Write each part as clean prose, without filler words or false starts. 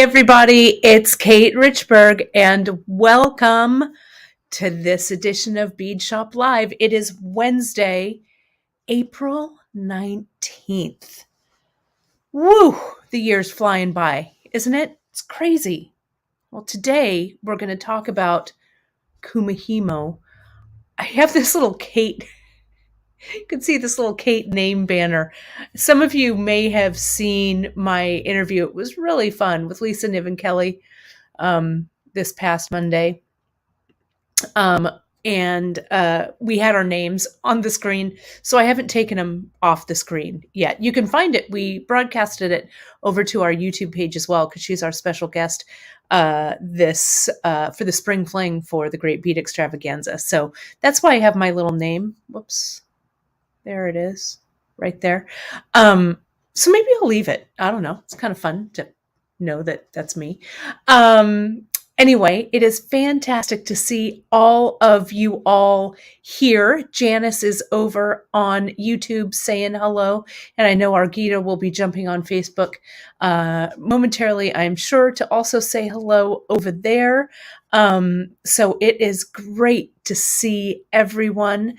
everybody, it's Kate Richburg, and welcome to this edition of Beadshop Live. It is Wednesday, April 19th. Woo! The year's flying by, isn't it? It's crazy. Well, today we're going to talk about Kumihimo. I have this little Kate. You can see this little Kate name banner. Some of you may have seen my interview. It was really fun with Lisa Niven Kelly this past Monday. And we had our names on the screen, so I haven't taken them off the screen yet. You can find it. We broadcasted it over to our YouTube page as well, because she's our special guest for the Spring Fling for the Great Bead Extravaganza. So that's why I have my little name. Whoops. There it is, right there. So maybe I'll leave it. I don't know. It's kind of fun to know that that's me. Anyway, it is fantastic to see all of you all here. Janice is over on YouTube saying hello, and I know our Gita will be jumping on Facebook momentarily, I'm sure, to also say hello over there. So it is great to see everyone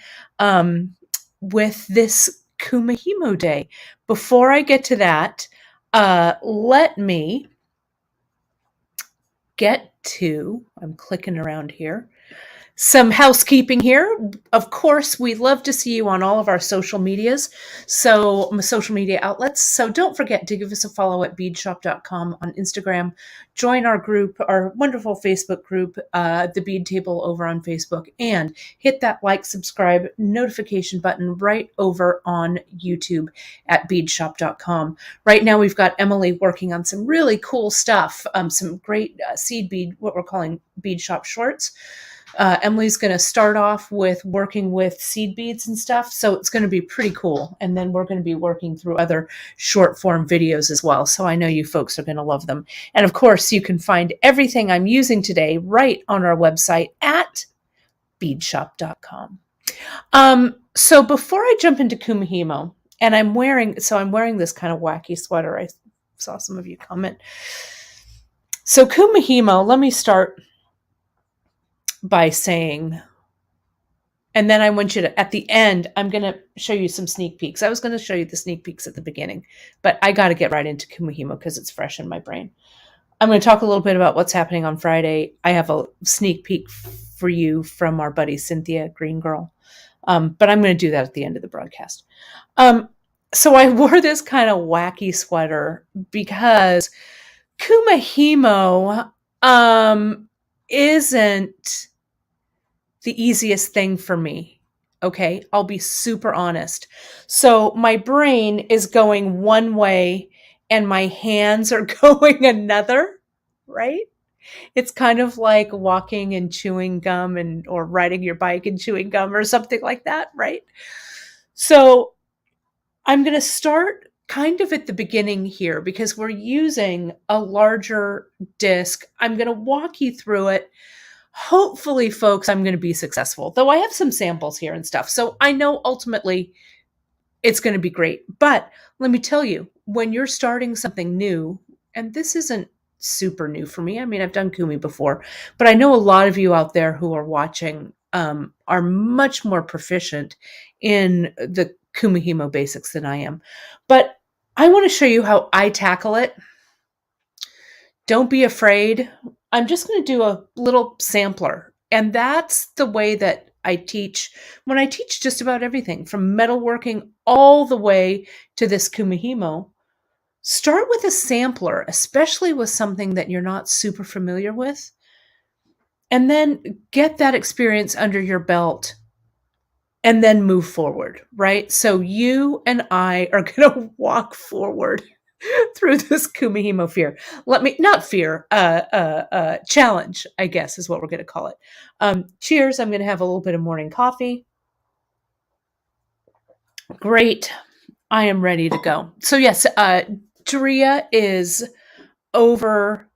with this Kumihimo Day. Before I get to that, let me get to, I'm clicking around here, some housekeeping here. Of course, we love to see you on all of our social medias, social media outlets. So don't forget to give us a follow at beadshop.com on Instagram. Join our group, our wonderful Facebook group, the Bead Table over on Facebook, and hit that like, subscribe, notification button right over on YouTube at beadshop.com. Right now, we've got Emily working on some really cool stuff, some great seed bead, what we're calling Beadshop shorts. Emily's going to start off with working with seed beads and stuff. So it's going to be pretty cool. And then we're going to be working through other short form videos as well. So I know you folks are going to love them. And of course, you can find everything I'm using today right on our website at beadshop.com. So before I jump into Kumihimo, and I'm wearing this kind of wacky sweater. I saw some of you comment. So Kumihimo, let me start by saying, and then I want you to, at the end, I'm going to show you some sneak peeks. I was going to show you the sneak peeks at the beginning, but I got to get right into Kumihimo because it's fresh in my brain. I'm going to talk a little bit about what's happening on Friday. I have a sneak peek for you from our buddy Cynthia, Green Girl. But I'm going to do that at the end of the broadcast. So I wore this kind of wacky sweater because Kumihimo isn't the easiest thing for me. Okay, I'll be super honest. So my brain is going one way and my hands are going another, right? It's kind of like walking and chewing gum or riding your bike and chewing gum or something like that, right? So I'm going to start kind of at the beginning here because we're using a larger disc. I'm going to walk you through it. Hopefully, folks, I'm going to be successful, though I have some samples here and stuff. So I know ultimately it's going to be great. But let me tell you, when you're starting something new, and this isn't super new for me. I mean, I've done Kumi before, but I know a lot of you out there who are watching are much more proficient in the Kumihimo basics than I am. But I want to show you how I tackle it. Don't be afraid. I'm just going to do a little sampler. And that's the way that I teach when I teach just about everything from metalworking all the way to this Kumihimo. Start with a sampler, especially with something that you're not super familiar with. And then get that experience under your belt and then move forward, right? So you and I are going to walk forward through this Kumihimo challenge, I guess is what we're going to call it. Cheers. I'm going to have a little bit of morning coffee. Great. I am ready to go. So yes, Drea is over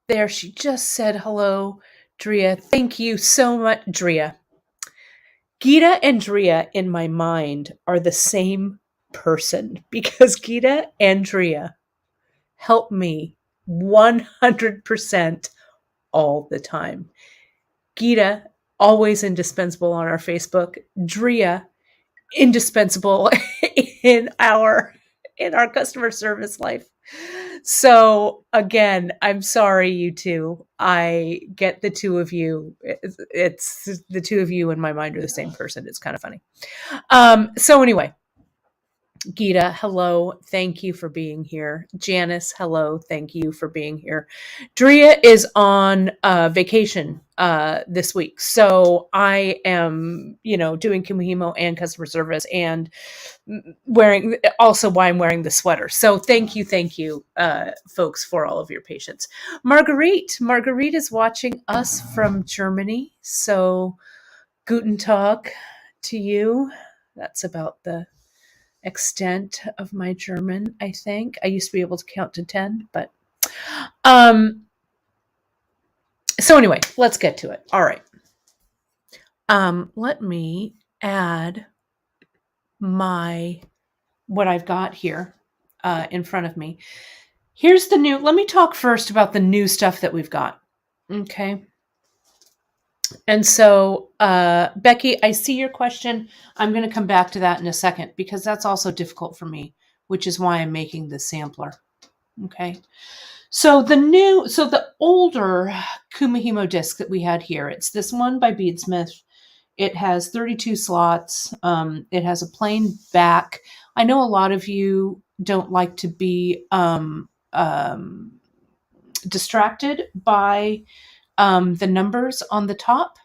there. She just said hello, Drea. Thank you so much, Drea. Gita and Drea in my mind are the same person because Gita and Drea help me 100% all the time. Gita, always indispensable on our Facebook. Drea, indispensable in our customer service life. So again, I'm sorry, you two. I get the two of you. It's the two of you in my mind are the same person. It's kind of funny. So anyway, Gita, hello. Thank you for being here. Janice, hello. Thank you for being here. Drea is on vacation this week. So I am, doing Kumihimo and customer service and wearing also why I'm wearing the sweater. So thank you, folks, for all of your patience. Marguerite is watching us from Germany. So guten Tag to you. That's about the extent of my German, I think. I used to be able to count to 10, but so anyway, let's get to it. All right. Let me add what I've got here in front of me. Here's the new, let me talk first about the new stuff that we've got. Okay. And so, Becky, I see your question. I'm going to come back to that in a second because that's also difficult for me, which is why I'm making the sampler. Okay. So the older Kumihimo disc that we had here, it's this one by Beadsmith. It has 32 slots. It has a plain back. I know a lot of you don't like to be distracted by the numbers on the top.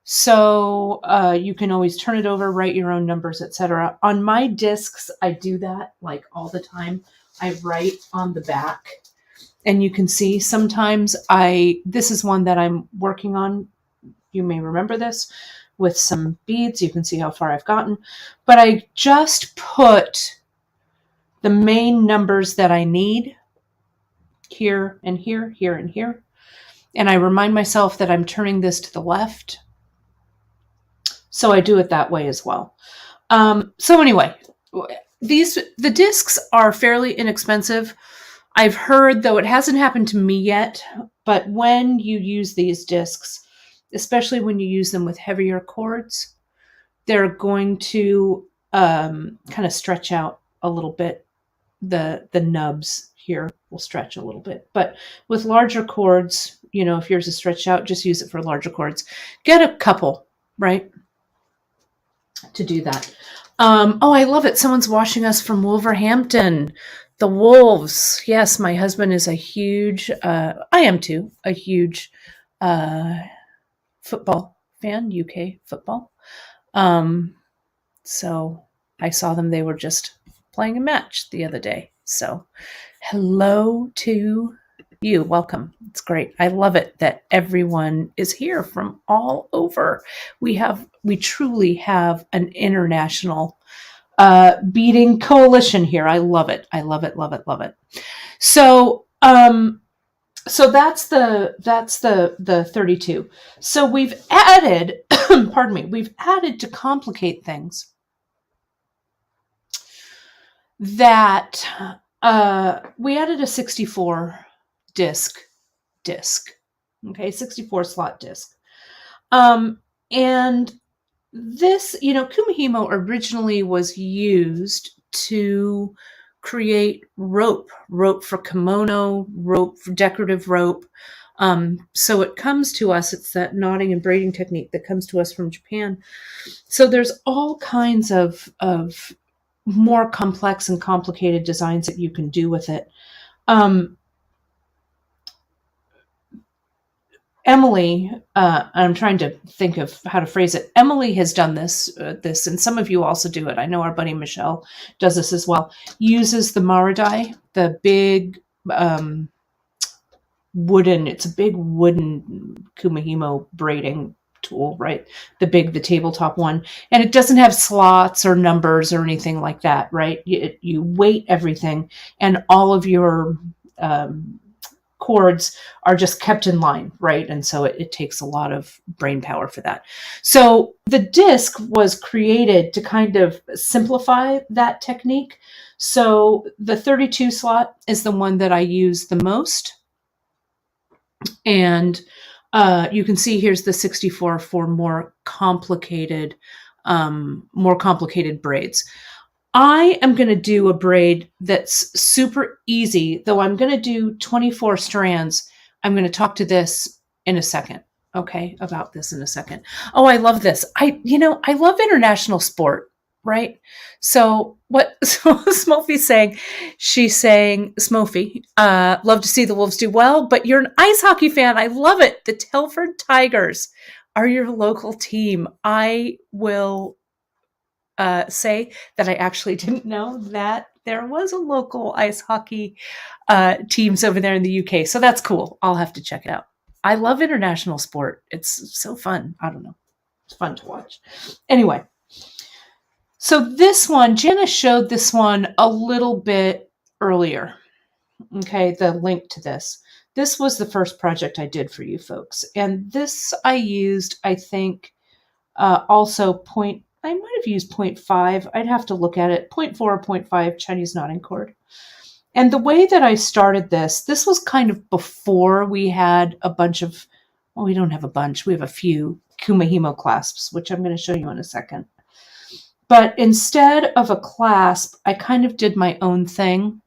So you can always turn it over, write your own numbers, etc. On my discs, I do that like all the time. I write on the back. And you can see sometimes this is one that I'm working on. You may remember this with some beads. You can see how far I've gotten. But I just put the main numbers that I need here and here, here and here. And I remind myself that I'm turning this to the left. So I do it that way as well. So anyway, the discs are fairly inexpensive. I've heard, though it hasn't happened to me yet, but when you use these discs, especially when you use them with heavier cords, they're going to kind of stretch out a little bit. The nubs here will stretch a little bit, but with larger cords, if yours is stretched out, just use it for larger cords. Get a couple, right, to do that. Oh, I love it. Someone's watching us from Wolverhampton. The Wolves. Yes, my husband is a huge, I am too, a huge football fan, UK football. So I saw them. They were just playing a match the other day. So hello to you. Welcome. It's great. I love it that everyone is here from all over. We truly have an international beading coalition here. I love it. I love it. Love it. Love it. So, so that's the 32. So we've added, pardon me, we've added to complicate things that, we added a 64 disc. Okay. 64 slot disc. And this, Kumihimo originally was used to create rope for kimono, rope for decorative rope. So it comes to us, it's that knotting and braiding technique that comes to us from Japan. So there's all kinds of more complex and complicated designs that you can do with it. Emily, I'm trying to think of how to phrase it. Emily has done this, and some of you also do it. I know our buddy Michelle does this as well. Uses the Maridai, the big it's a big wooden Kumihimo braiding tool, right? The tabletop one. And it doesn't have slots or numbers or anything like that, right? You weight everything, and all of your cords are just kept in line, right? And so it takes a lot of brain power for that. So the disc was created to kind of simplify that technique. So the 32 slot is the one that I use the most. And you can see here's the 64 for more complicated braids. I am going to do a braid that's super easy, though I'm going to do 24 strands. I'm going to talk to this in a second. Okay, about this in a second. Oh, I love this. I love international sport, right? So what Smurfy's saying, she's saying, Smurfy, love to see the Wolves do well, but you're an ice hockey fan. I love it. The Telford Tigers are your local team. I will say that I actually didn't know that there was a local ice hockey teams over there in the UK. So that's cool. I'll have to check it out. I love international sport. It's so fun. I don't know. It's fun to watch. Anyway, so this one, Janice showed this one a little bit earlier. Okay, the link to this. This was the first project I did for you folks. And this I used, I think, also I might have used 0.5. I'd have to look at it. 0.4 or 0.5 Chinese knotting cord. And the way that I started this was kind of before we had a bunch of, well, we don't have a bunch. We have a few Kumihimo clasps, which I'm going to show you in a second. But instead of a clasp, I kind of did my own thing.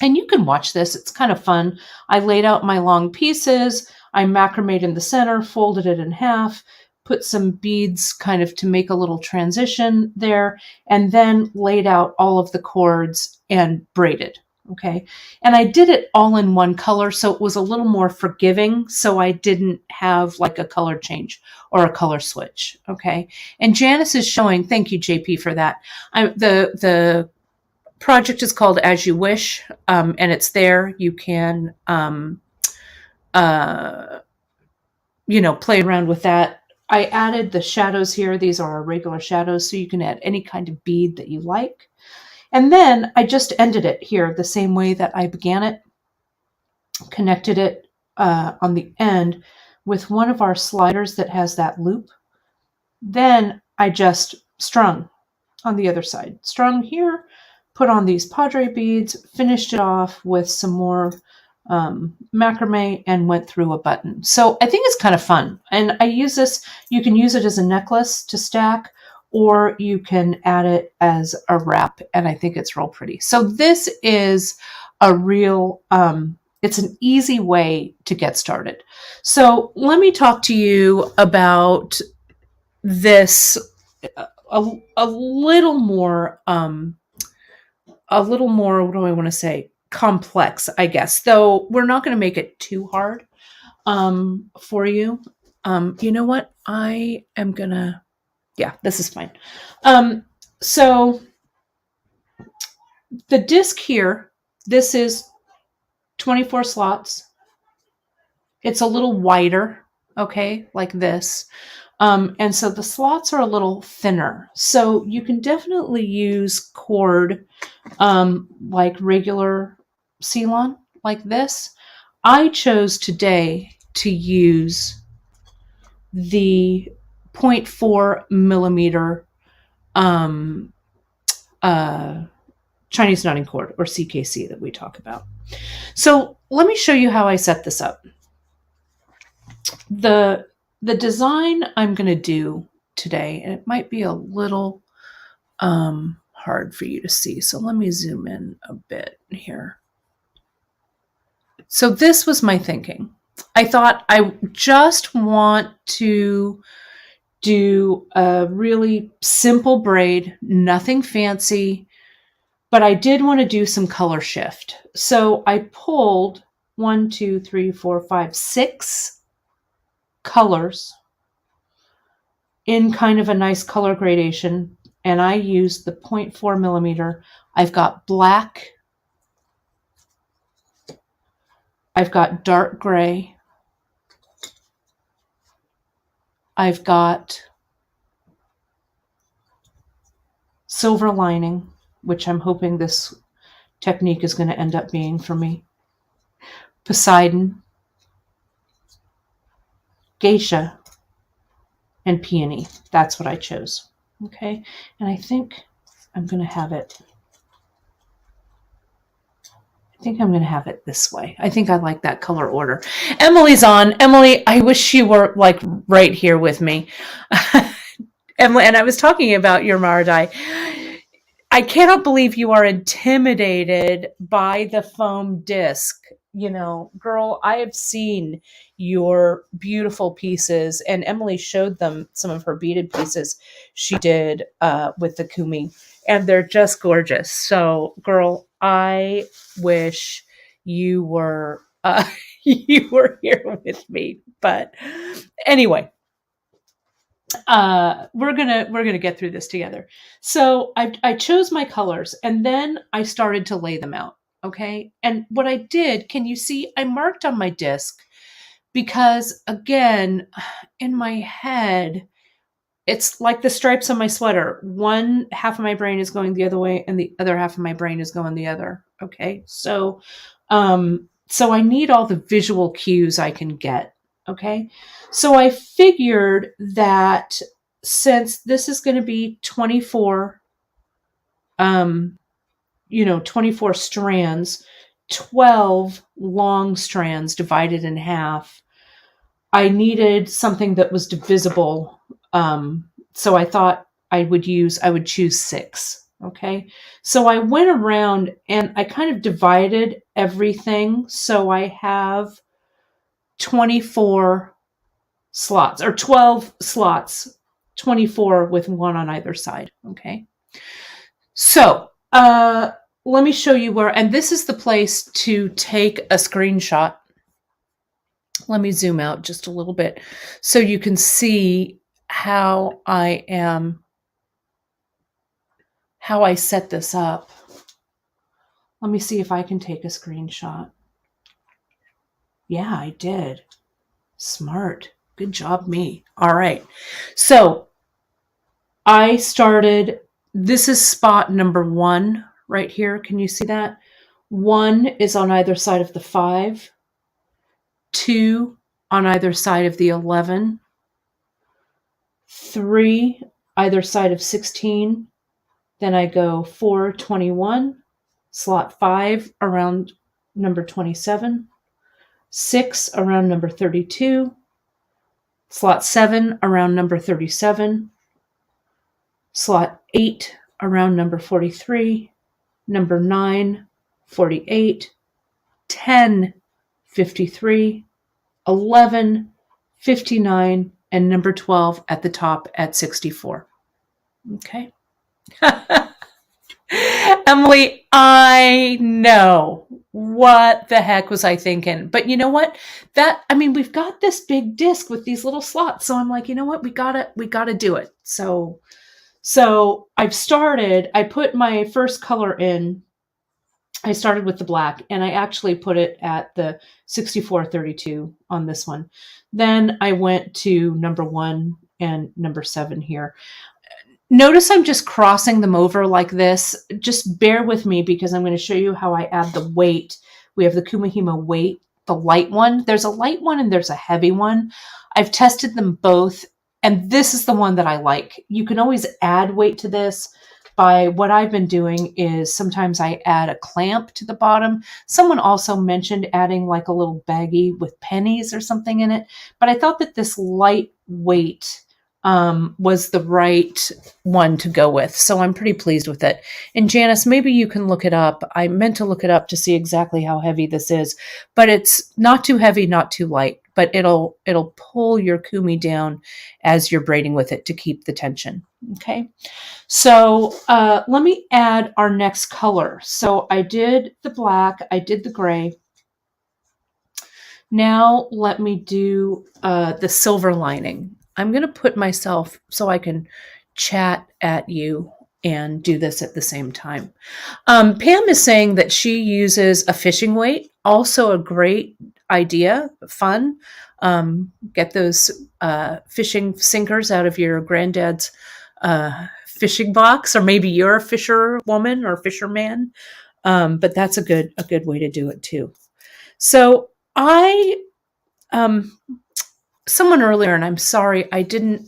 And you can watch this. It's kind of fun. I laid out my long pieces. I macrameed in the center, folded it in half, put some beads kind of to make a little transition there, and then laid out all of the cords and braided. Okay. And I did it all in one color, so it was a little more forgiving. So I didn't have like a color change or a color switch. Okay. And Janice is showing, thank you, JP, for that. The project is called As You Wish, and it's there. You can, play around with that. I added the shadows here. These are our regular shadows, so you can add any kind of bead that you like. And then I just ended it here the same way that I began it, connected it on the end with one of our sliders that has that loop. Then I just strung on the other side. Strung here, put on these Padre beads, finished it off with some more macrame, and went through a button. So I think it's kind of fun. And I use this, you can use it as a necklace to stack, or you can add it as a wrap. And I think it's real pretty. So this is a real, it's an easy way to get started. So let me talk to you about this a little more, what do I want to say? Complex, I guess, though we're not going to make it too hard for you. You know what? I am going to, yeah, this is fine. So the disc here, this is 24 slots. It's a little wider, okay, like this. And so the slots are a little thinner. So you can definitely use cord like regular Ceylon, like this. I chose today to use the 0.4 millimeter Chinese knotting cord, or CKC, that we talk about. So let me show you how I set this up. The design I'm going to do today, and it might be a little hard for you to see, so let me zoom in a bit here. So this was my thinking. I thought I just want to do a really simple braid, nothing fancy, but I did want to do some color shift. So I pulled 1, 2, 3, 4, 5, 6 colors in kind of a nice color gradation, and I used the 0.4 millimeter. I've got black, I've got dark gray, I've got silver lining, which I'm hoping this technique is going to end up being for me, Poseidon, Geisha, and Peony. That's what I chose. Okay, and I think I'm going to have it I think I'm going to have it this way. I think I like that color order. Emily's on. Emily, I wish you were like right here with me. Emily, and I was talking about your Maradai. I cannot believe you are intimidated by the foam disc. You know, girl, I have seen your beautiful pieces, and Emily showed them some of her beaded pieces she did with the Kumi, and they're just gorgeous. So, girl, I wish you were you were here with me. But anyway, we're gonna get through this together. So I chose my colors and then I started to lay them out. Okay. And what I did, can you see, I marked on my disc because again, in my head, it's like the stripes on my sweater. One half of my brain is going the other way and the other half of my brain is going the other. Okay. So I need all the visual cues I can get. Okay. So I figured that since this is going to be 24, 24 strands, 12 long strands divided in half, I needed something that was divisible. So I thought I would choose 6. Okay. So I went around and I kind of divided everything. So I have 24 slots or 12 slots, 24 with one on either side. Okay. So, let me show you where, and this is the place to take a screenshot. Let me zoom out just a little bit so you can see how I set this up. Let me see if I can take a screenshot. Yeah, I did. Smart. Good job, me. All right. So I started, this is spot number 1 right here. Can you see that? 1 is on either side of the 5, 2 on either side of the 11, 3 either side of 16. Then I go 4, 21, slot 5 around number 27, 6 around number 32, slot 7 around number 37, slot 8 around number 43, number 9, 48, 10, 53, 11, 59, and number 12 at the top at 64. Okay. Emily, I know. What the heck was I thinking? But you know what? We've got this big disc with these little slots. So I'm like, you know what? We gotta do it. So I put my first color in. I started with the black and I actually put it at the 64-32 on this one. Then I went to number 1 and number 7 here. Notice I'm just crossing them over like this. Just bear with me because I'm going to show you how I add the weight. We have the Kumihimo weight, the light one. There's a light one and there's a heavy one. I've tested them both, and this is the one that I like. You can always add weight to this by what I've been doing is sometimes I add a clamp to the bottom. Someone also mentioned adding like a little baggie with pennies or something in it, but I thought that this light weight was the right one to go with. So I'm pretty pleased with it. And Janice, maybe you can look it up. I meant to look it up to see exactly how heavy this is, but it's not too heavy, not too light, but it'll pull your Kumi down as you're braiding with it to keep the tension. Okay. So let me add our next color. So I did the black, I did the gray. Now let me do the silver lining. I'm going to put myself so I can chat at you and do this at the same time. Pam is saying that she uses a fishing weight. Also a great idea, fun. Get those fishing sinkers out of your granddad's fishing box, or maybe you're a fisher woman or fisherman. But that's a good way to do it too. So I someone earlier, and I'm sorry, I didn't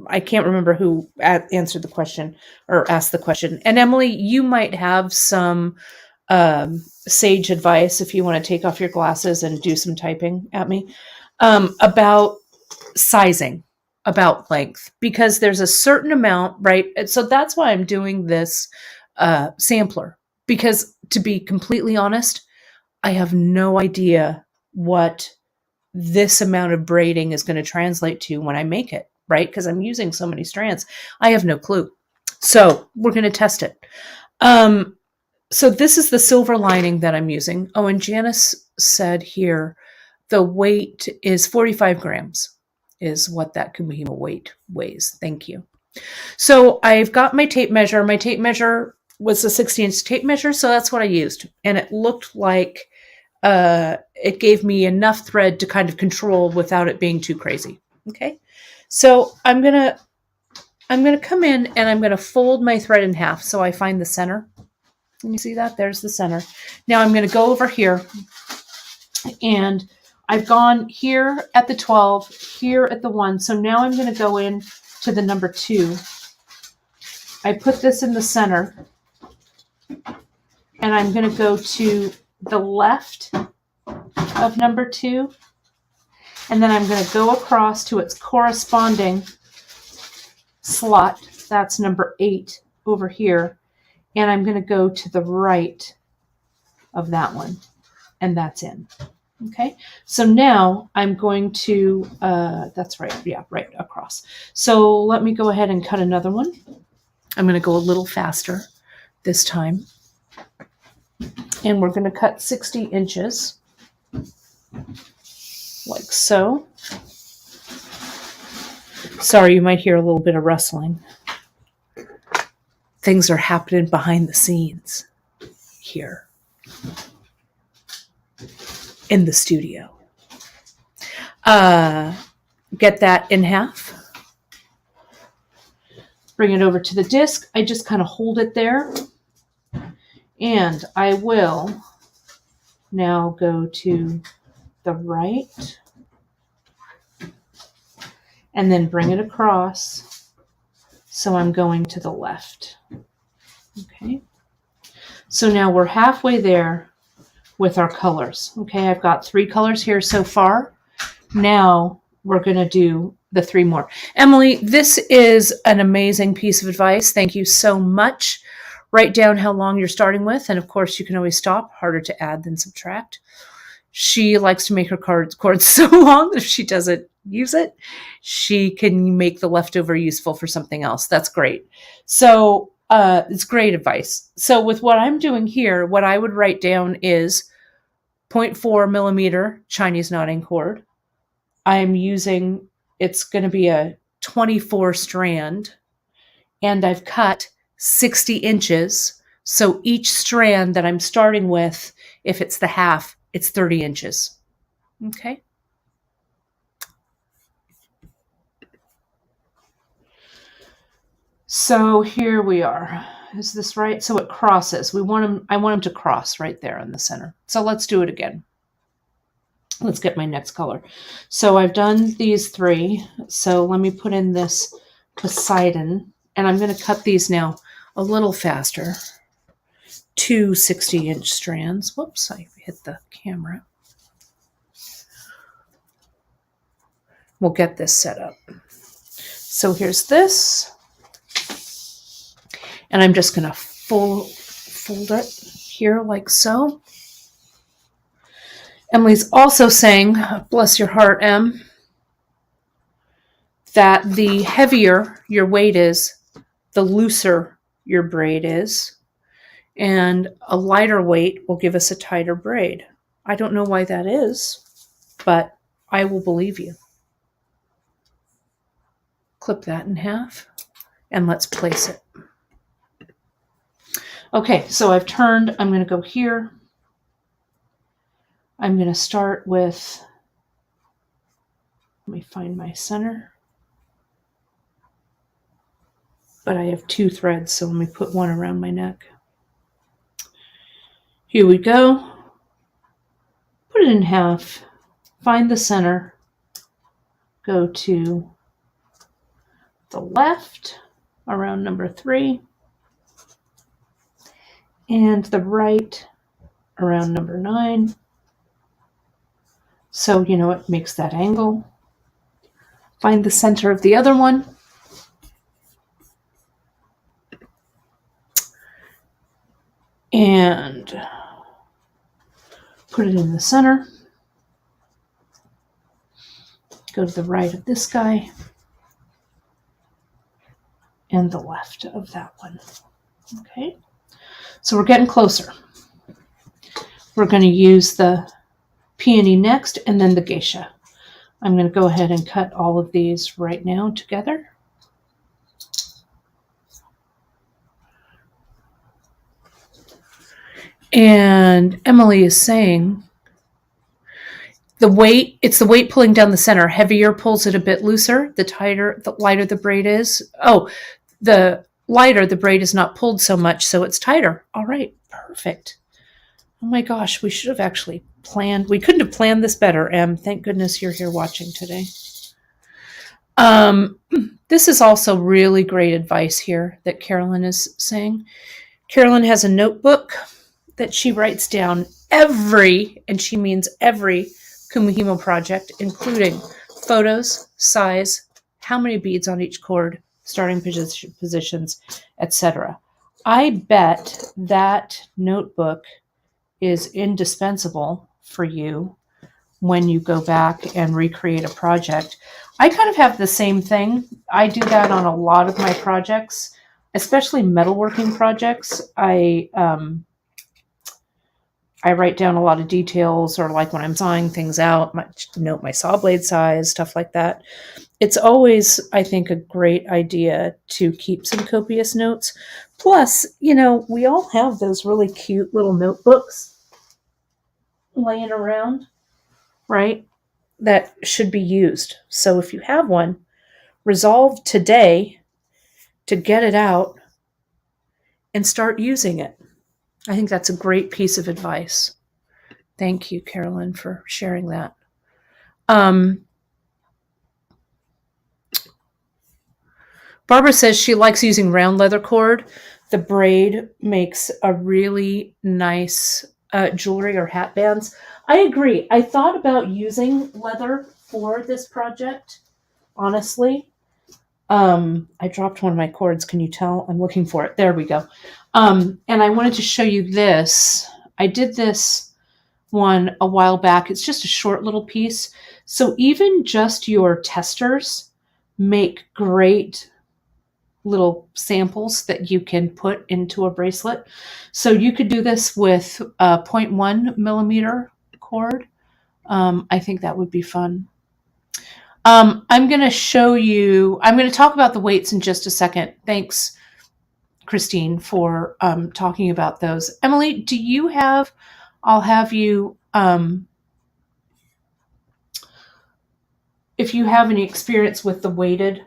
I can't remember who answered the question or asked the question. And Emily, you might have some sage advice if you want to take off your glasses and do some typing at me about sizing, about length, because there's a certain amount, right? So that's why I'm doing this sampler, because to be completely honest, I have no idea what this amount of braiding is going to translate to when I make it, right? Because I'm using so many strands. I have no clue. So we're going to test it. So this is the silver lining that I'm using. Oh, and Janice said here, the weight is 45 grams is what that Kumihimo weight weighs. Thank you. So I've got my tape measure. My tape measure was a 60-inch tape measure, so that's what I used. And it looked like it gave me enough thread to kind of control without it being too crazy. Okay. So I'm going to come in and I'm going to fold my thread in half. So I find the center. Can you see that? There's the center. Now I'm going to go over here, and I've gone here at the 12, here at the 1. So now I'm going to go in to the number 2. I put this in the center, and I'm going to go to the left of number 2, and then I'm going to go across to its corresponding slot. That's number 8 over here. And I'm going to go to the right of that one, and that's in. Okay, so now I'm going to, that's right, yeah, right across. So let me go ahead and cut another one. I'm going to go a little faster this time. And we're going to cut 60 inches, like so. Sorry, you might hear a little bit of rustling. Things are happening behind the scenes here in the studio. Get that in half. Bring it over to the disc. I just kind of hold it there. And I will now go to the right and then bring it across. So I'm going to the left. Okay. So now we're halfway there with our colors. Okay, I've got 3 colors here so far. Now we're going to do the 3 more. Emily, this is an amazing piece of advice. Thank you so much. Write down how long you're starting with, and of course you can always stop. Harder to add than subtract. She likes to make her cords so long that if she doesn't use it, she can make the leftover useful for something else. That's great. So it's great advice. So with what I'm doing here, what I would write down is 0.4 millimeter Chinese knotting cord. I'm using, it's going to be a 24 strand, and I've cut 60 inches. So each strand that I'm starting with, if it's the half, it's 30 inches. Okay. So here we are. Is this right? So it crosses. I want them to cross right there in the center. So let's do it again. Let's get my next color. So I've done these 3. So let me put in this Poseidon, and I'm going to cut these now a little faster. 2 60-inch strands. Whoops, I hit the camera. We'll get this set up. So here's this. And I'm just going to fold it here like so. Emily's also saying, bless your heart, Em, that the heavier your weight is, the looser your braid is. And a lighter weight will give us a tighter braid. I don't know why that is, but I will believe you. Clip that in half, and let's place it. Okay, so I've turned. I'm going to go here. I'm going to start with, let me find my center. But I have 2 threads, so let me put one around my neck. Here we go. Put it in half. Find the center. Go to the left around number 3, and the right around number 9. So, it makes that angle. Find the center of the other one. And put it in the center. Go to the right of this guy. And the left of that one. Okay. So we're getting closer. We're going to use the peony next and then the geisha. I'm going to go ahead and cut all of these right now together. And Emily is saying it's the weight pulling down the center. Heavier pulls it a bit looser. The lighter the braid is. Oh, the lighter the braid is not pulled so much, so it's tighter. All right, perfect. Oh my gosh, we should have actually planned. We couldn't have planned this better, Em. Thank goodness you're here watching today. This is also really great advice here that Carolyn is saying. Carolyn has a notebook that she writes down every, and she means every, Kumihimo project, including photos, size, how many beads on each cord, starting positions, etc. I bet that notebook is indispensable for you when you go back and recreate a project. I kind of have the same thing. I do that on a lot of my projects, especially metalworking projects. I write down a lot of details, or like when I'm sawing things out, note my saw blade size, stuff like that. It's always, I think, a great idea to keep some copious notes. Plus, we all have those really cute little notebooks laying around, right? That should be used. So if you have one, resolve today to get it out and start using it. I think that's a great piece of advice. Thank you, Carolyn, for sharing that. Barbara says she likes using round leather cord. The braid makes a really nice jewelry or hat bands. I agree. I thought about using leather for this project, honestly. I dropped one of my cords. Can you tell? I'm looking for it. There we go. And I wanted to show you this. I did this one a while back. It's just a short little piece. So even just your testers make great little samples that you can put into a bracelet. So you could do this with a 0.1 millimeter cord. I think that would be fun. I'm going to talk about the weights in just a second. Thanks, Christine, for talking about those. Emily, I'll have you, if you have any experience with the weighted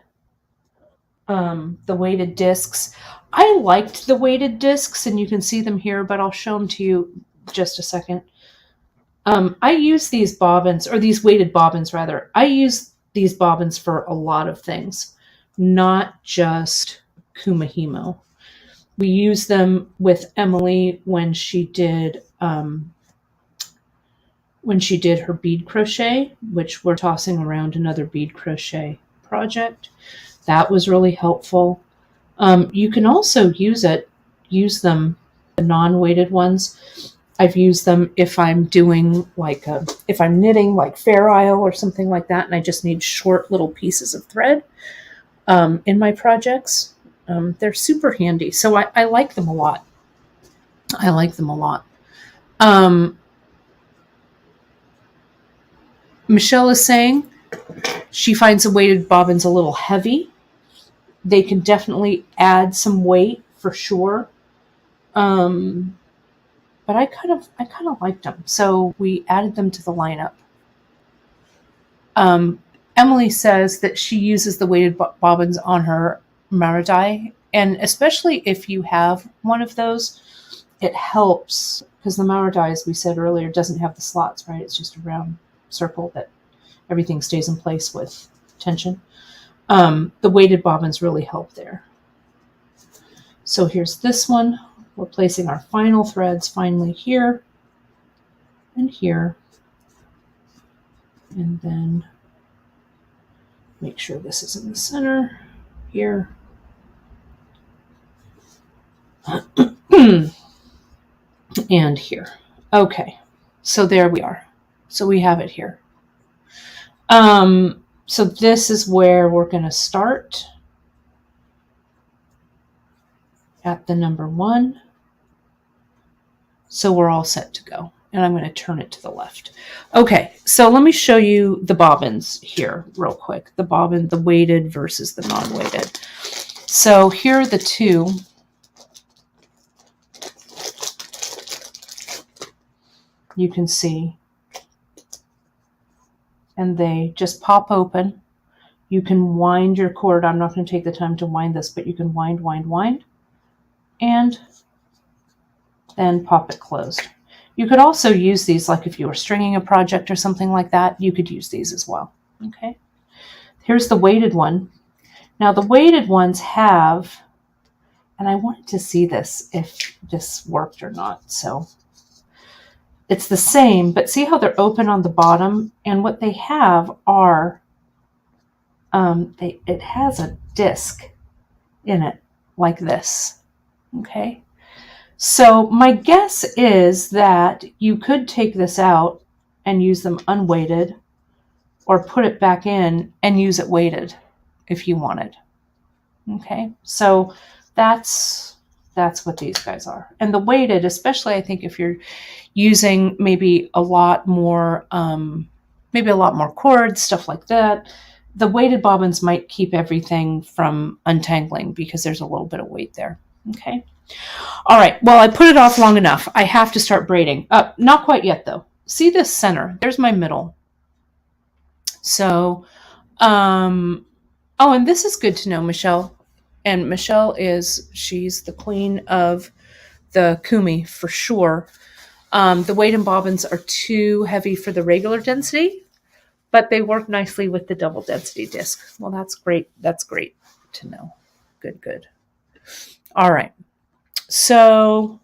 discs. I liked the weighted discs, and you can see them here, but I'll show them to you just a second. I use these bobbins, or these weighted bobbins rather. I use these bobbins for a lot of things, not just Kumihimo. We use them with Emily when she did her bead crochet, which we're tossing around another bead crochet project. That was really helpful. You can also use them, the non-weighted ones. I've used them if I'm doing if I'm knitting like Fair Isle or something like that, and I just need short little pieces of thread in my projects. They're super handy. So I like them a lot. Michelle is saying she finds the weighted bobbins a little heavy. They can definitely add some weight for sure. But I kind of liked them, so we added them to the lineup. Emily says that she uses the weighted bobbins on her Maridai, and especially if you have one of those, it helps because the Maridai, as we said earlier, doesn't have the slots, right? It's just a round circle that everything stays in place with tension. The weighted bobbins really help there. So here's this one. We're placing our final threads finally here and here. And then make sure this is in the center here. And here. Okay, so there we are. So we have it here. So this is where we're going to start at the number 1. So we're all set to go. And I'm going to turn it to the left. Okay, so let me show you the bobbins here real quick. The bobbin, the weighted versus the non-weighted. So here are the two. You can see. And they just pop open. You can wind your cord. I'm not going to take the time to wind this, but you can wind, and then pop it closed. You could also use these, like if you were stringing a project or something like that, you could use these as well. Okay. Here's the weighted one. Now the weighted ones have, and I wanted to see this, if this worked or not. So it's the same, but see how they're open on the bottom? And what they have are, it has a disc in it like this. Okay. So my guess is that you could take this out and use them unweighted, or put it back in and use it weighted if you wanted. Okay, so that's what these guys are. And the weighted, especially I think if you're using maybe a lot more cords, stuff like that, the weighted bobbins might keep everything from untangling because there's a little bit of weight there. Okay. All right. Well, I put it off long enough. I have to start braiding. Not quite yet though. See this center? There's my middle. So, oh, and this is good to know, Michelle. And Michelle she's the queen of the Kumi for sure. The weighted bobbins are too heavy for the regular density, but they work nicely with the double density disc. Well, that's great. That's great to know. Good, good. All right. So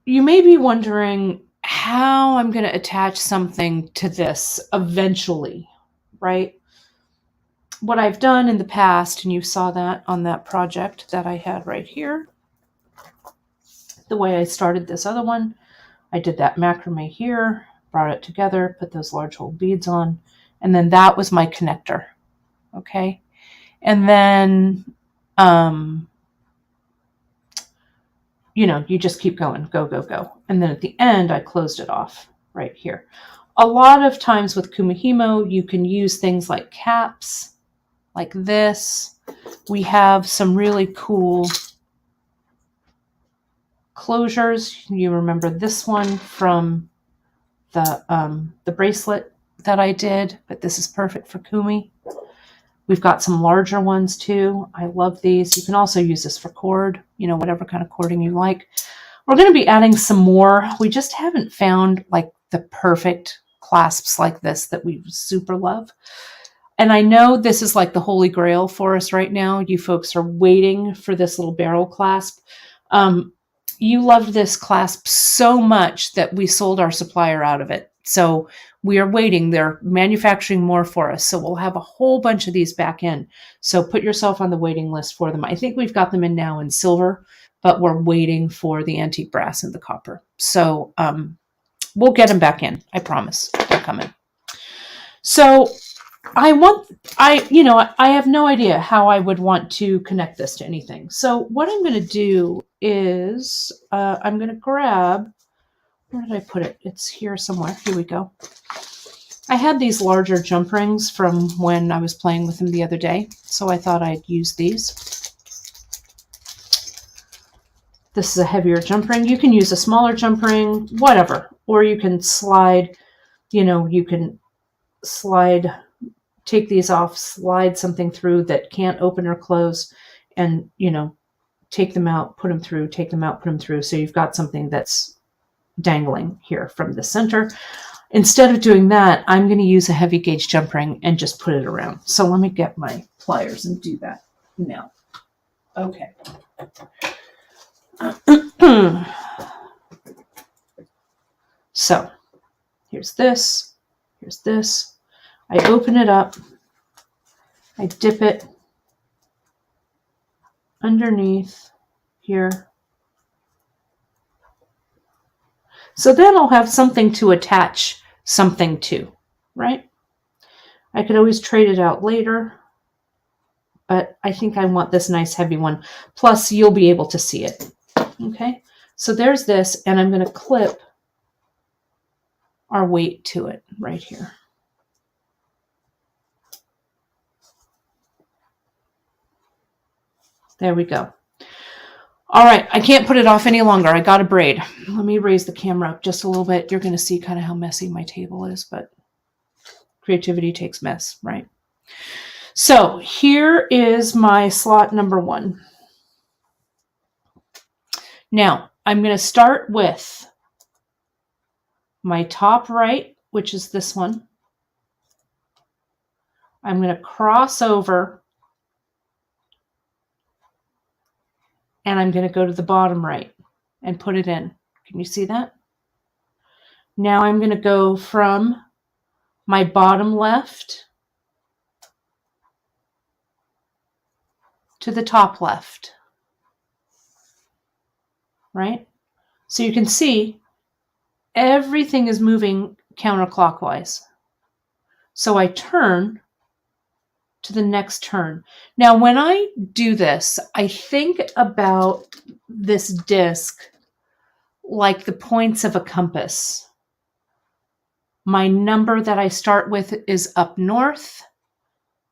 you may be wondering how I'm going to attach something to this eventually, right? What I've done in the past, and you saw that on that project that I had right here, the way I started this other one, I did that macrame here, brought it together, put those large hole beads on, and then that was my connector. Okay. And then, you just keep going, go, go, go. And then at the end, I closed it off right here. A lot of times with Kumihimo, you can use things like caps, like this. We have some really cool closures. You remember this one from the bracelet that I did, but this is perfect for Kumi. We've got some larger ones too. I love these. You can also use this for cord, whatever kind of cording you like. We're going to be adding some more. We just haven't found like the perfect clasps like this that we super love. And I know this is like the holy grail for us right now. You folks are waiting for this little barrel clasp. You loved this clasp so much that we sold our supplier out of it. So we are waiting. They're manufacturing more for us. So we'll have a whole bunch of these back in. So put yourself on the waiting list for them. I think we've got them in now in silver, but we're waiting for the antique brass and the copper. So we'll get them back in. I promise they're coming. So I have no idea how I would want to connect this to anything. So what I'm going to do is I'm going to grab, where did I put it? It's here somewhere. Here we go. I had these larger jump rings from when I was playing with them the other day, so I thought I'd use these. This is a heavier jump ring. You can use a smaller jump ring, whatever, or you can slide, take these off, slide something through that can't open or close, and, take them out, put them through, take them out, put them through. So you've got something that's dangling here from the center. Instead of doing that, I'm going to use a heavy gauge jump ring and just put it around. So let me get my pliers and do that now. Okay. So here's this. Here's this. I open it up. I dip it underneath here. So then I'll have something to attach something to, right? I could always trade it out later, but I think I want this nice heavy one. Plus, you'll be able to see it. Okay, so there's this, and I'm going to clip our weight to it right here. There we go. All right, I can't put it off any longer. I got to braid. Let me raise the camera up just a little bit. You're going to see kind of how messy my table is, but creativity takes mess, right? So here is my slot number 1. Now, I'm going to start with my top right, which is this one. I'm going to cross over, and I'm going to go to the bottom right and put it in. Can you see that? Now I'm going to go from my bottom left to the top left, right? So you can see everything is moving counterclockwise. So I turn to the next turn. Now, when I do this, I think about this disc like the points of a compass. My number that I start with is up north.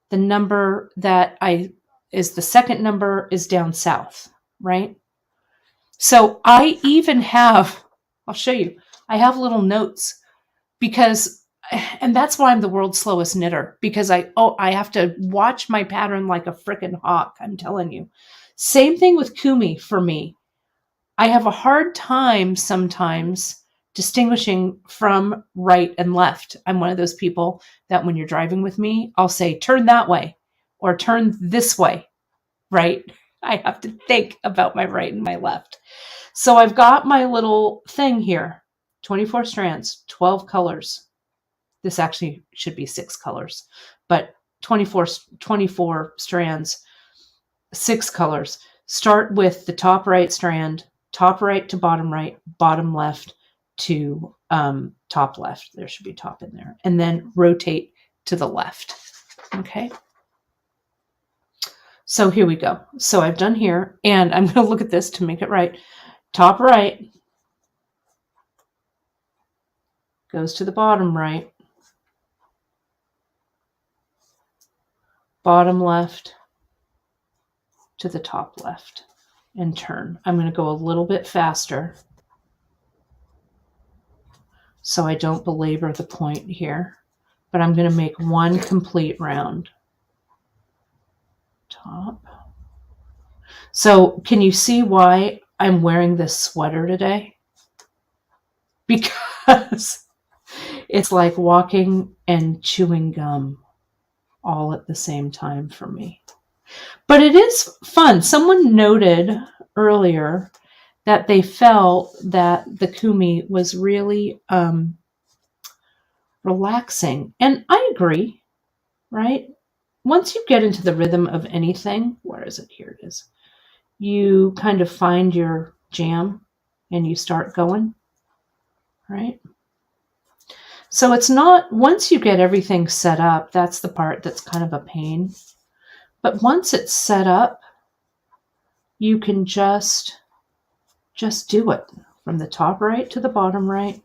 The number that is the second number is down south, right? So I even have, I'll show you, I have little notes because, and that's why I'm the world's slowest knitter, because I have to watch my pattern like a frickin' hawk, I'm telling you. Same thing with Kumi for me. I have a hard time sometimes distinguishing from right and left. I'm one of those people that when you're driving with me, I'll say, turn that way or turn this way, right? I have to think about my right and my left. So I've got my little thing here, 24 strands, 12 colors. This actually should be 6 colors, but 24 strands, 6 colors. Start with the top right strand, top right to bottom left to top left. There should be top in there. And then rotate to the left. Okay. So here we go. So I've done here, and I'm going to look at this to make it right. Top right goes to the bottom right. Bottom left to the top left and turn. I'm going to go a little bit faster so I don't belabor the point here, but I'm going to make one complete round. Top. So can you see why I'm wearing this sweater today? Because it's like walking and chewing gum all at the same time for me. But it is fun. Someone noted earlier that they felt that the Kumi was really relaxing. And I agree, right? Once you get into the rhythm of anything, where is it? Here it is. You kind of find your jam and you start going, right? So it's not, once you get everything set up, that's the part that's kind of a pain. But once it's set up, you can just do it from the top right to the bottom right,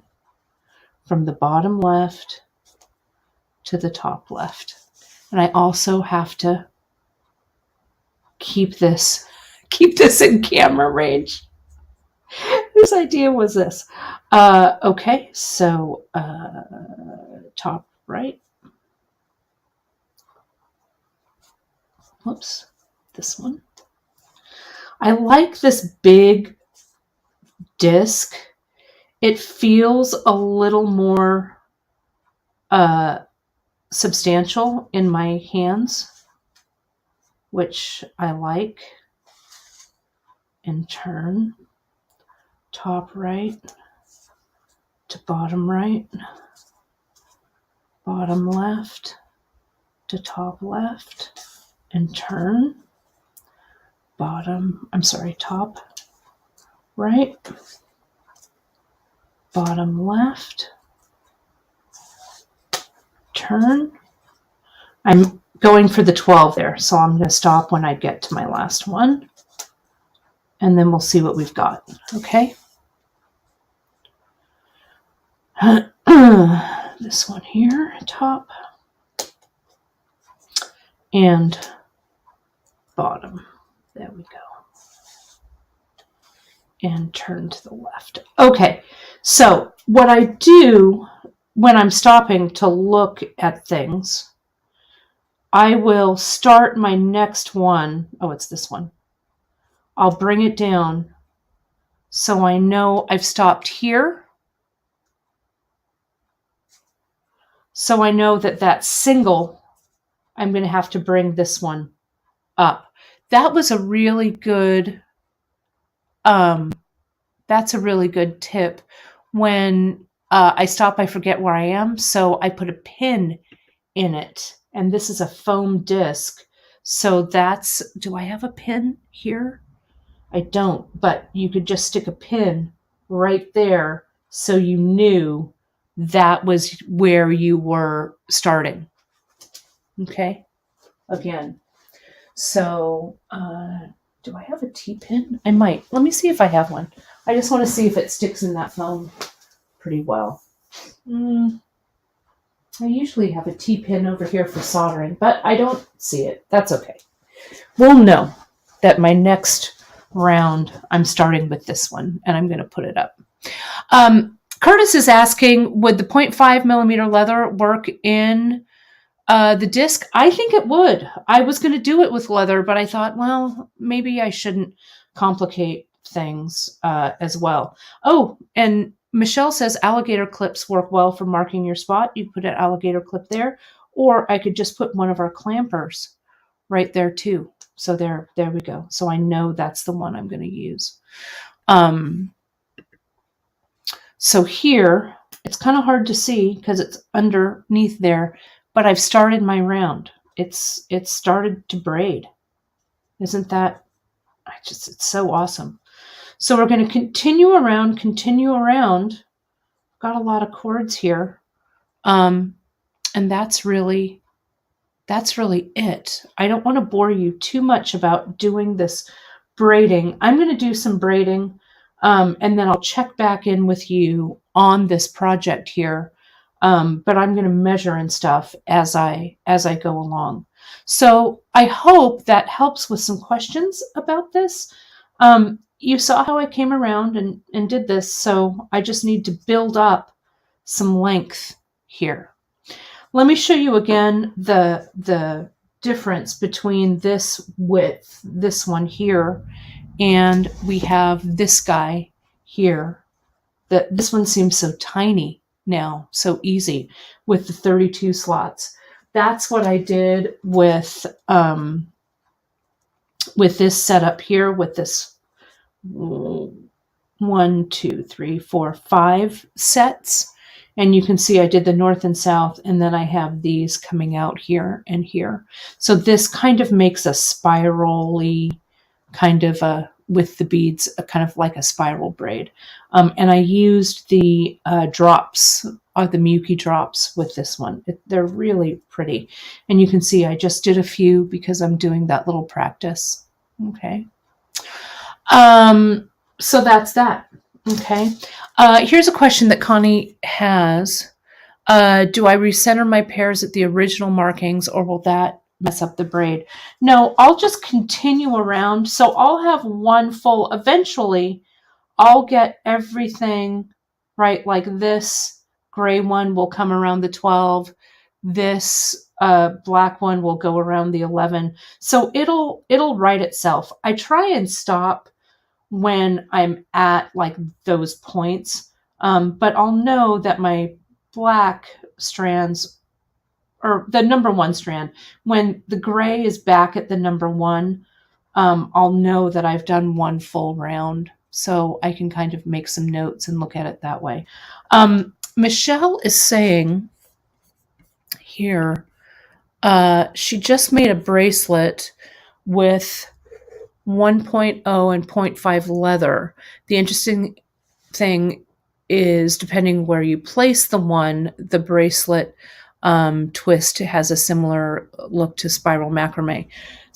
from the bottom left to the top left. And I also have to keep this in camera range. Whose idea was this? Okay, so top right. Whoops, this one. I like this big disc. It feels a little more substantial in my hands, which I like. And turn top right to bottom right, bottom left to top left, and turn top right, bottom left, turn. I'm going for the 12 there, so I'm going to stop when I get to my last one, and then we'll see what we've got, okay? This one here, top, and bottom. There we go. And turn to the left. Okay, so what I do when I'm stopping to look at things, I will start my next one. Oh, it's this one. I'll bring it down so I know I've stopped here. So I know that that single, I'm going to have to bring this one up. That was a really good, that's a really good tip. When I stop, I forget where I am. So I put a pin in it. And this is a foam disc. So that's, do I have a pin here? I don't, but you could just stick a pin right there so you knew that was where you were starting. Okay, again. So do I have a T-pin? I might. Let me see if I have one. I just want to see if it sticks in that foam pretty well. I usually have a T-pin over here for soldering, but I don't see it. That's okay. We'll know that my next round, I'm starting with this one, and I'm going to put it up. Curtis is asking, would the 0.5 millimeter leather work in the disc? I think it would. I was going to do it with leather, but I thought, well, maybe I shouldn't complicate things as well. Oh, and Michelle says alligator clips work well for marking your spot. You put an alligator clip there, or I could just put one of our clampers right there too. So there we go. So I know that's the one I'm going to use. So here, it's kind of hard to see because it's underneath there, but I've started my round. It's started to braid. Isn't that, it's so awesome. So we're going to continue around. Got a lot of cords here. And that's really it. I don't want to bore you too much about doing this braiding. I'm going to do some braiding, and then I'll check back in with you on this project here. But I'm going to measure and stuff as I go along. So I hope that helps with some questions about this. You saw how I came around and did this, so I just need to build up some length here. Let me show you again the difference between this width, this one here, and we have this guy here. This one seems so tiny now, so easy with the 32 slots. That's what I did with this setup here, with this 1, 2, 3, 4, 5 sets. And you can see I did the north and south, and then I have these coming out here and here. So this kind of makes a spirally kind of with the beads, kind of like a spiral braid. And I used the drops, the Miyuki drops with this one. They're really pretty. And you can see I just did a few because I'm doing that little practice. Okay. So that's that. Okay. Here's a question that Connie has. Do I recenter my pairs at the original markings, or will that mess up the braid? No, I'll just continue around. So I'll have one full, eventually I'll get everything right. Like this gray one will come around the 12. This black one will go around the 11. So it'll write itself. I try and stop when I'm at like those points, but I'll know that my black strands, or the number one strand, when the gray is back at the number one, I'll know that I've done one full round. So I can kind of make some notes and look at it that way. Michelle is saying here, she just made a bracelet with 1.0 and 0.5 leather. The interesting thing is, depending where you place the bracelet twist has a similar look to spiral macrame.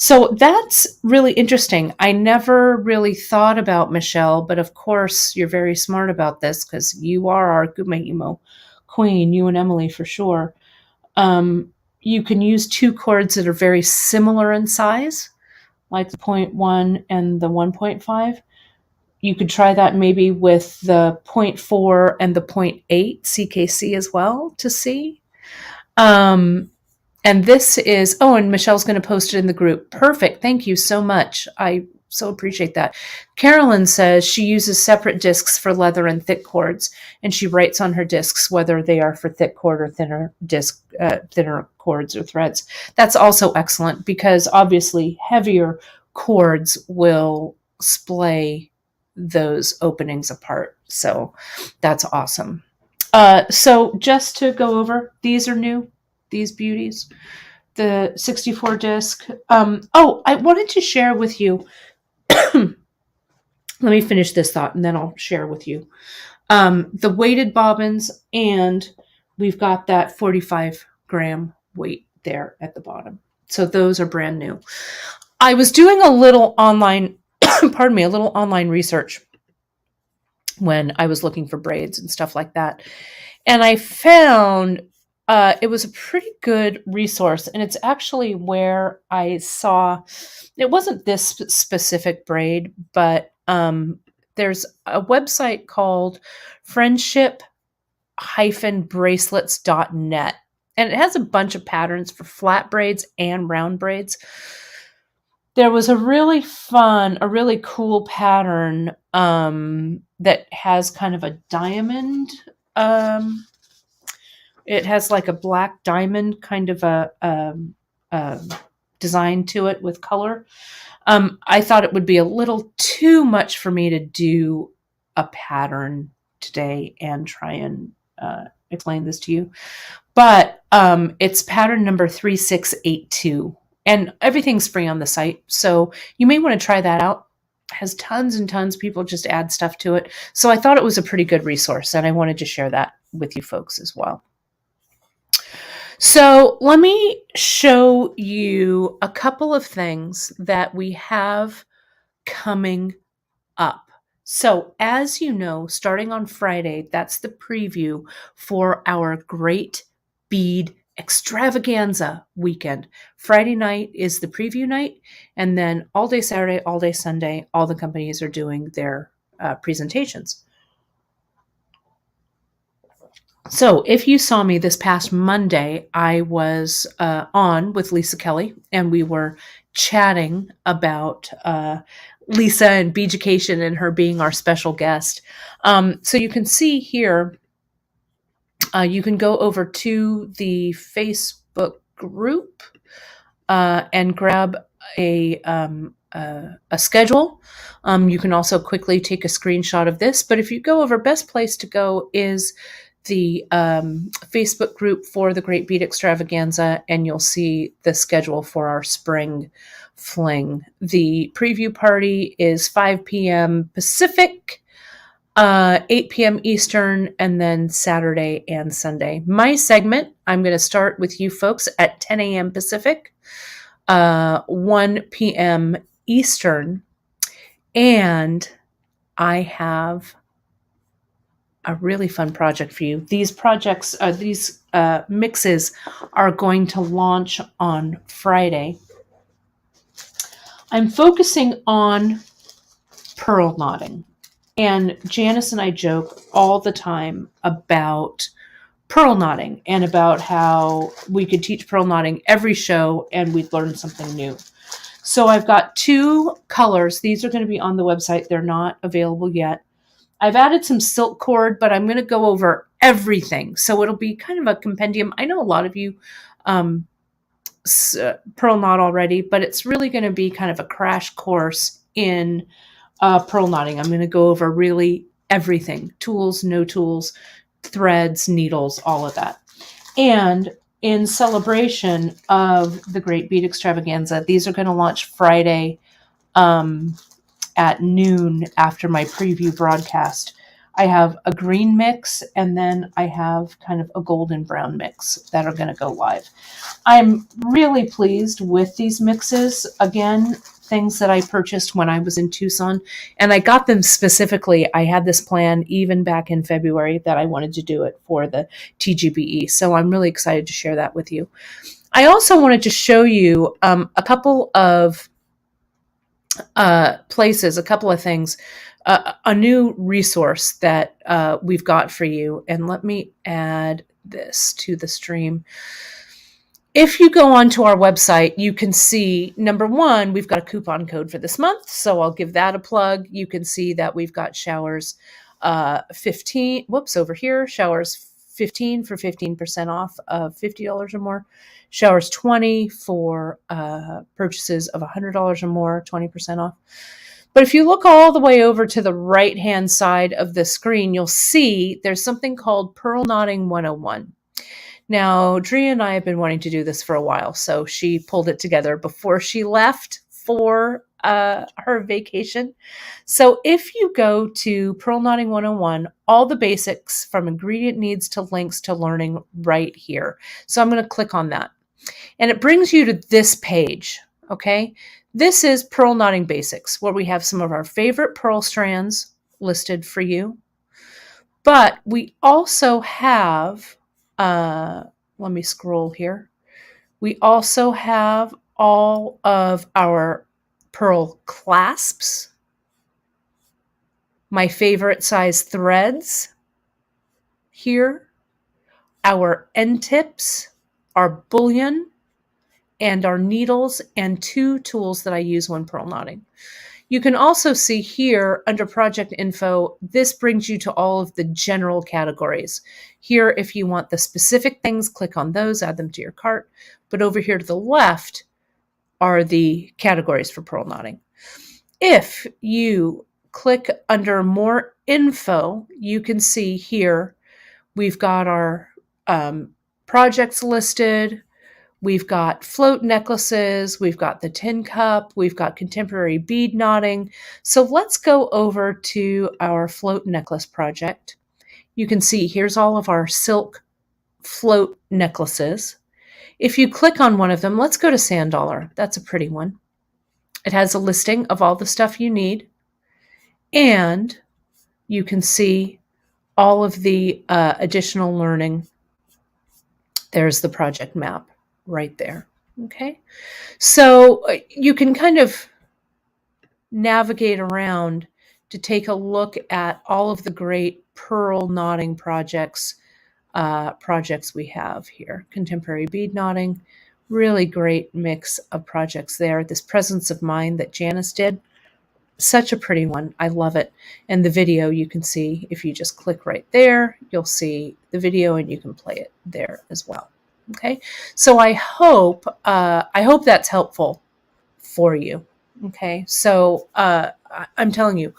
So that's really interesting. I never really thought about Michelle, but of course you're very smart about this because you are our Kumihimo queen, you and Emily for sure. You can use two cords that are very similar in size, like the 0.1 and the 1.5. You could try that maybe with the 0.4 and the 0.8 CKC as well to see. And this is, and Michelle's going to post it in the group. Perfect. Thank you so much. I so appreciate that. Carolyn says she uses separate discs for leather and thick cords, and she writes on her discs whether they are for thick cord or thinner cords or threads. That's also excellent because obviously heavier cords will splay those openings apart. So that's awesome. So just to go over, these are new, these beauties, the 64 disc. I wanted to share with you, let me finish this thought and then I'll share with you. The weighted bobbins, and we've got that 45 gram weight there at the bottom. So those are brand new. I was doing a little online, a little online research when I was looking for braids and stuff like that. And I found it was a pretty good resource. And it's actually where I saw, it wasn't this specific braid, but there's a website called friendship-bracelets.net. And it has a bunch of patterns for flat braids and round braids. There was a really cool pattern that has kind of a diamond. It has like a black diamond kind of a design to it with color. I thought it would be a little too much for me to do a pattern today and try and explain this to you. But it's pattern number 3682. And everything's free on the site. So you may want to try that out. It has tons and tons of people just add stuff to it. So I thought it was a pretty good resource. And I wanted to share that with you folks as well. So let me show you a couple of things that we have coming up. So as you know, starting on Friday, that's the preview for our Great Bead Extravaganza weekend. Friday night is the preview night, and then all day Saturday, all day Sunday, all the companies are doing their presentations. So if you saw me this past Monday, I was on with Lisa Kelly, and we were chatting about Lisa and Beadjucation and her being our special guest. So you can see here, you can go over to the Facebook group and grab a schedule. You can also quickly take a screenshot of this. But if you go over, best place to go is the Facebook group for the Great Bead Extravaganza, and you'll see the schedule for our spring fling. The preview party is 5 p.m. Pacific, 8 p.m. Eastern, and then Saturday and Sunday. My segment, I'm going to start with you folks at 10 a.m. Pacific, 1 p.m. Eastern, and I have a really fun project for you. These projects, these mixes are going to launch on Friday. I'm focusing on pearl knotting. And Janice and I joke all the time about pearl knotting and about how we could teach pearl knotting every show and we'd learn something new. So I've got two colors. These are going to be on the website. They're not available yet. I've added some silk cord, but I'm going to go over everything. So it'll be kind of a compendium. I know a lot of you pearl knot already, but it's really going to be kind of a crash course in pearl knotting. I'm going to go over really everything: tools, no tools, threads, needles, all of that. And in celebration of the Great Bead Extravaganza, these are going to launch Friday at noon after my preview broadcast. I have a green mix, and then I have kind of a golden brown mix that are going to go live. I'm really pleased with these mixes. Again, things that I purchased when I was in Tucson, and I got them specifically. I had this plan even back in February that I wanted to do it for the TGBE. So I'm really excited to share that with you. I also wanted to show you a couple of places, a couple of things, a new resource that we've got for you. And let me add this to the stream. If you go onto our website, you can see, number one, we've got a coupon code for this month. So I'll give that a plug. You can see that we've got showers 15, over here, showers 15 for 15% off of $50 or more, showers 20 for purchases of $100 or more, 20% off. But if you look all the way over to the right-hand side of the screen, you'll see there's something called Pearl Knotting 101. Now, Drea and I have been wanting to do this for a while, so she pulled it together before she left for her vacation. So if you go to Pearl Knotting 101, all the basics from ingredient needs to links to learning right here. So I'm going to click on that. And it brings you to this page, okay? This is Pearl Knotting Basics, where we have some of our favorite pearl strands listed for you. But we also have, let me scroll here. We also have all of our pearl clasps, my favorite size threads here, our end tips, our bullion, and our needles, and 2 tools that I use when pearl knotting. You can also see here under project info, this brings you to all of the general categories. Here, if you want the specific things, click on those, add them to your cart. But over here to the left are the categories for pearl knotting. If you click under more info, you can see here, we've got our projects listed. We've got float necklaces, we've got the tin cup, we've got contemporary bead knotting. So let's go over to our float necklace project. You can see here's all of our silk float necklaces. If you click on one of them, let's go to Sand Dollar. That's a pretty one. It has a listing of all the stuff you need. And you can see all of the additional learning. There's the project map right there. Okay. So you can kind of navigate around to take a look at all of the great pearl knotting projects we have here. Contemporary bead knotting, really great mix of projects there. This Presence of Mind that Janice did, such a pretty one. I love it. And the video you can see, if you just click right there, you'll see the video and you can play it there as well. Okay, so I hope that's helpful for you. Okay, so I'm telling you,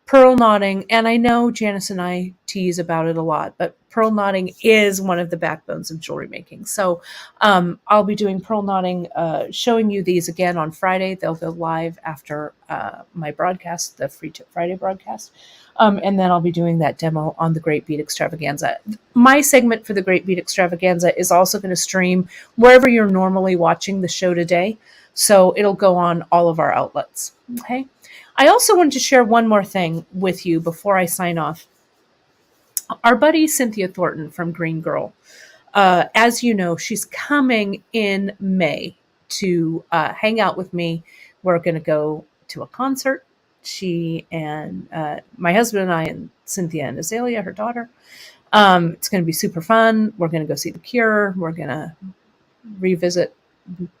pearl knotting, and I know Janice and I tease about it a lot, but pearl knotting is one of the backbones of jewelry making. So I'll be doing pearl knotting, showing you these again on Friday. They'll go live after my broadcast, the Free Tip Friday broadcast. And then I'll be doing that demo on the Great Bead Extravaganza. My segment for the Great Bead Extravaganza is also going to stream wherever you're normally watching the show today. So it'll go on all of our outlets. Okay. I also wanted to share one more thing with you before I sign off. Our buddy Cynthia Thornton from Green Girl, as you know, she's coming in May to hang out with me. We're going to go to a concert. She and my husband and I and Cynthia and Azalea, her daughter. It's going to be super fun. We're going to go see The Cure. We're going to revisit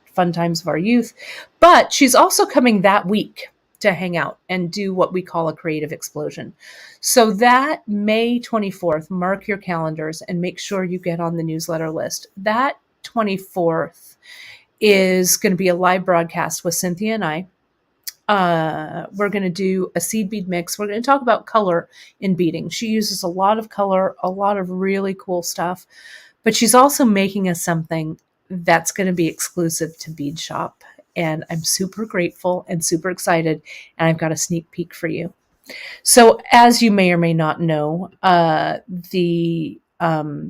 fun times of our youth. But she's also coming that week to hang out and do what we call a creative explosion. So that May 24th, mark your calendars and make sure you get on the newsletter list. That 24th is going to be a live broadcast with Cynthia and I. We're going to do a seed bead mix. We're going to talk about color in beading. She uses a lot of color, a lot of really cool stuff, but she's also making us something that's going to be exclusive to Beadshop. And I'm super grateful and super excited. And I've got a sneak peek for you. So as you may or may not know, the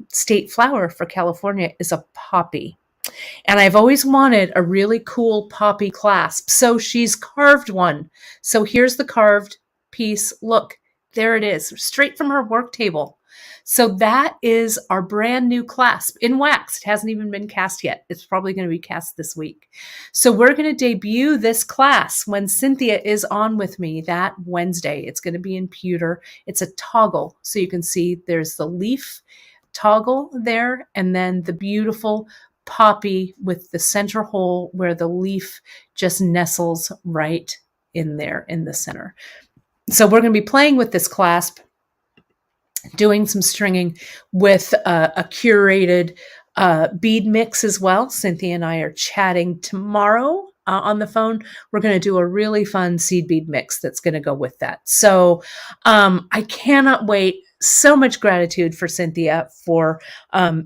state flower for California is a poppy. And I've always wanted a really cool poppy clasp. So she's carved one. So here's the carved piece. Look, there it is, straight from her work table. So that is our brand new clasp in wax. It hasn't even been cast yet. It's probably going to be cast this week. So we're going to debut this class when Cynthia is on with me that Wednesday. It's going to be in pewter. It's a toggle. So you can see there's the leaf toggle there, and then the beautiful poppy with the center hole where the leaf just nestles right in there in the center. So we're going to be playing with this clasp, doing some stringing with a curated bead mix as well. Cynthia and I are chatting tomorrow on the phone. We're going to do a really fun seed bead mix that's going to go with that. So I cannot wait. So much gratitude for Cynthia for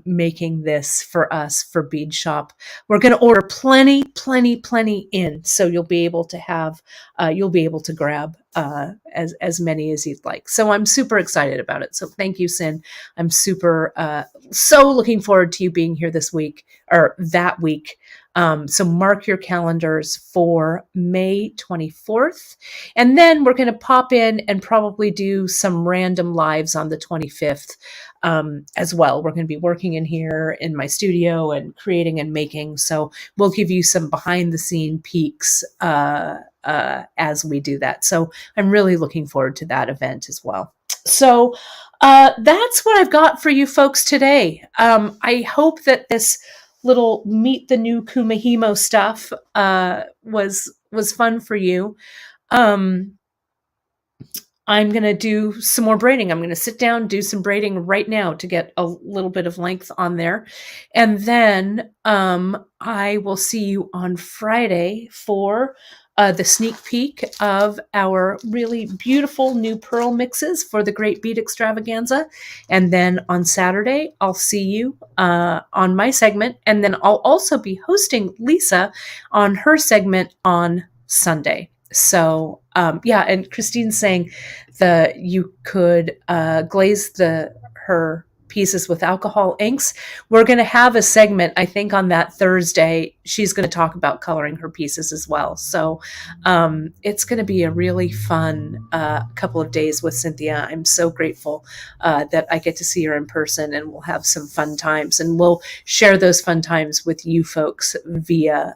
making this for us for Beadshop. We're going to order plenty in, so you'll be able to have, you'll be able to grab as many as you'd like. So I'm super excited about it. So thank you, Cyn. I'm super so looking forward to you being here this week or that week. So mark your calendars for May 24th. And then we're going to pop in and probably do some random lives on the 25th as well. We're going to be working in here in my studio and creating and making. So we'll give you some behind the scene peeks as we do that. So I'm really looking forward to that event as well. So that's what I've got for you folks today. I hope that this little meet the new Kumihimo stuff was fun for you. I'm going to do some more braiding. I'm going to sit down, do some braiding right now to get a little bit of length on there. And then I will see you on Friday for the sneak peek of our really beautiful new pearl mixes for the Great Bead Extravaganza. And then on Saturday, I'll see you on my segment. And then I'll also be hosting Lisa on her segment on Sunday. So yeah, and Christine's saying that you could glaze her pieces with alcohol inks. We're going to have a segment, I think, on that Thursday. She's going to talk about coloring her pieces as well. So it's going to be a really fun couple of days with Cynthia. I'm so grateful that I get to see her in person, and we'll have some fun times, and we'll share those fun times with you folks via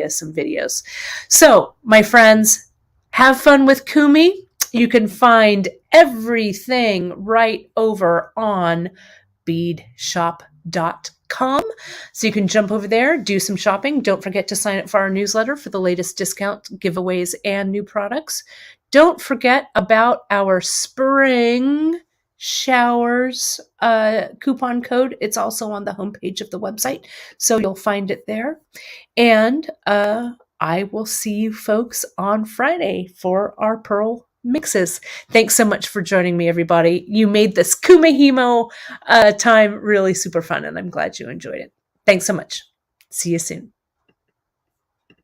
some videos. So my friends, have fun with Kumi. You can find everything right over on beadshop.com. So you can jump over there, do some shopping. Don't forget to sign up for our newsletter for the latest discount giveaways and new products. Don't forget about our spring showers coupon code. It's also on the homepage of the website, so you'll find it there. And I will see you folks on Friday for our pearl mixes. Thanks so much for joining me, everybody. You made this Kumihimo time really super fun, and I'm glad you enjoyed it. Thanks so much. See you soon.